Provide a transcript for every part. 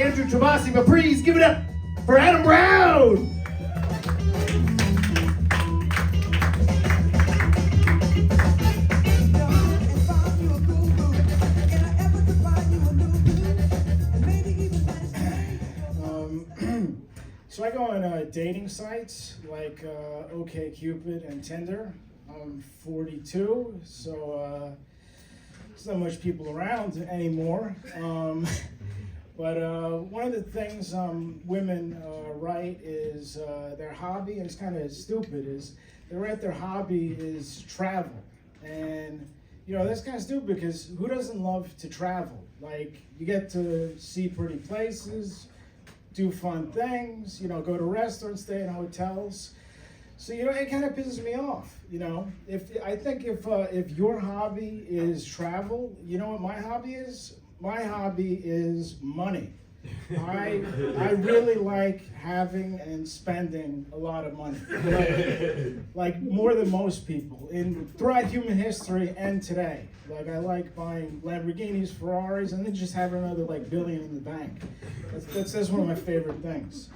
Andrew Travasi, but please give it up for Adam Brown. So I go on dating sites like OkCupid and Tinder. I'm 42, so there's not much people around anymore. But one of the things women write is their hobby, and it's kind of stupid, is they write their hobby is travel. And you know, that's kind of stupid because who doesn't love to travel? Like, you get to see pretty places, do fun things, you know, go to restaurants, stay in hotels. So, you know, it kind of pisses me off, you know. I think if your hobby is travel, you know what my hobby is? My hobby is money. I really like having and spending a lot of money, like more than most people throughout human history and today. Like, I like buying Lamborghinis, Ferraris, and then just having another like billion in the bank. That's one of my favorite things.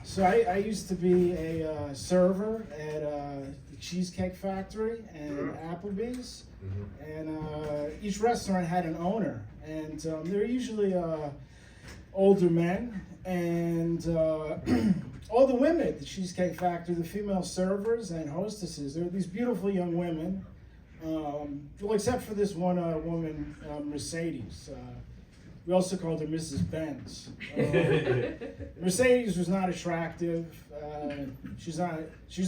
So I used to be a server at the Cheesecake Factory and Applebee's. And each restaurant had an owner, and they're usually older men, and all the women at the Cheesecake Factory, the female servers and hostesses, they're these beautiful young women, well, except for this one woman, Mercedes. We also called her Mrs. Benz. Mercedes was not attractive. She's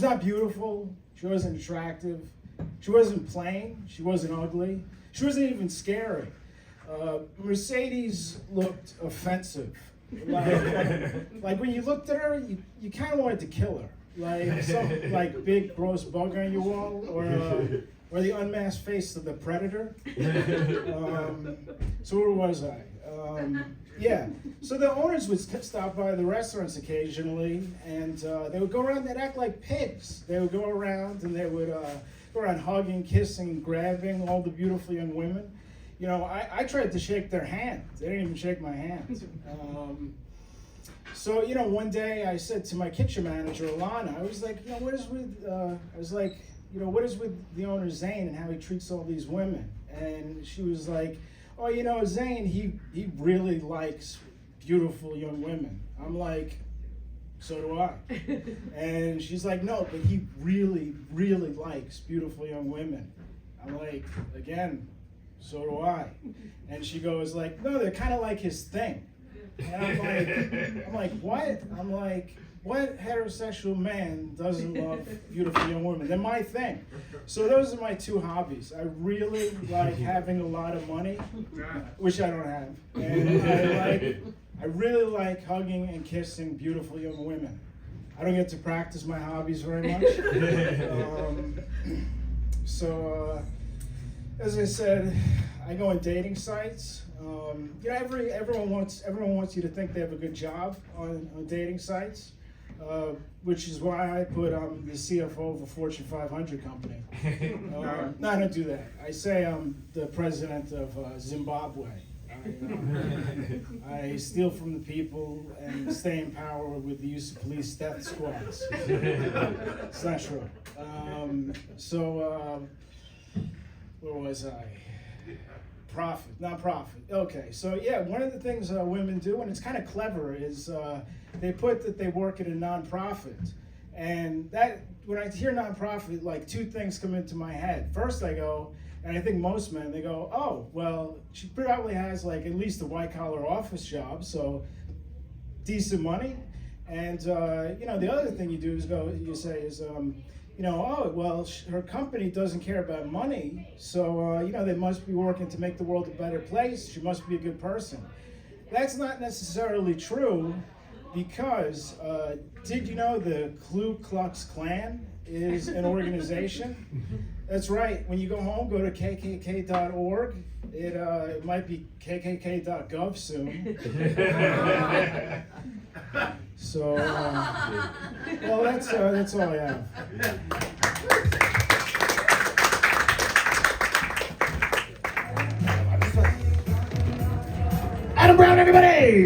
not beautiful. She wasn't attractive. She wasn't plain, she wasn't ugly, she wasn't even scary. Mercedes looked offensive. Like when you looked at her, you kind of wanted to kill her. Like some like big gross bug on your wall, or the unmasked face of the Predator. So where was I? Yeah, so the owners would stop by the restaurants occasionally, and they would go around, they'd act like pigs. They would go around and they would go around hugging, kissing, grabbing all the beautiful young women. You know, I tried to shake their hand. They didn't even shake my hand. So, you know, one day I said to my kitchen manager, Alana, I was like, you know, what is with the owner Zane and how he treats all these women? And she was like, oh, you know, Zane, he really likes beautiful young women. I'm like, so do I. And she's like, no, but he really, really likes beautiful young women. I'm like, again, so do I. And she goes like, no, they're kind of like his thing. And I'm like, what? I'm like, what heterosexual man doesn't love beautiful young women? They're my thing. So those are my two hobbies. I really like having a lot of money, which I don't have. And I really like hugging and kissing beautiful young women. I don't get to practice my hobbies very much. As I said, I go on dating sites. You know, everyone wants you to think they have a good job on dating sites, which is why I put the CFO of a Fortune 500 company. No, I don't do that. I say I'm the president of Zimbabwe. I steal from the people and stay in power with the use of police death squads. It's not true. Where was I? Non-profit. Okay, so yeah, one of the things women do, and it's kind of clever, is they put that they work at a non-profit. And that, when I hear non-profit, like two things come into my head. First I go, and I think most men, they go, oh, well, she probably has like at least a white-collar office job, so decent money. And you know, the other thing you do is you know, oh, well, her company doesn't care about money, so, you know, they must be working to make the world a better place. She must be a good person. That's not necessarily true, because did you know the Ku Klux Klan is an organization? That's right. When you go home, go to kkk.org. It might be kkk.gov soon. So, well, that's all I have. Adam Brown, everybody!